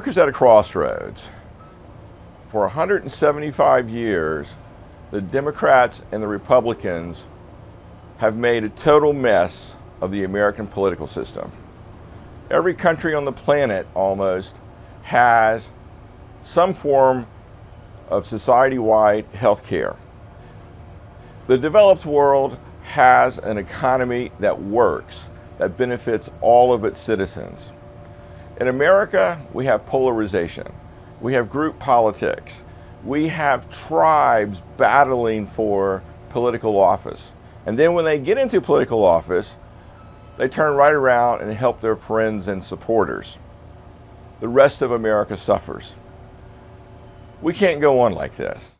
America's at a crossroads. For 175 years, the Democrats and the Republicans have made a total mess of the American political system. Every country on the planet almost has some form of society-wide health care. The developed world has an economy that works, that benefits all of its citizens. In America, we have polarization. We have group politics. We have tribes battling for political office. And then when they get into political office, they turn right around and help their friends and supporters. The rest of America suffers. We can't go on like this.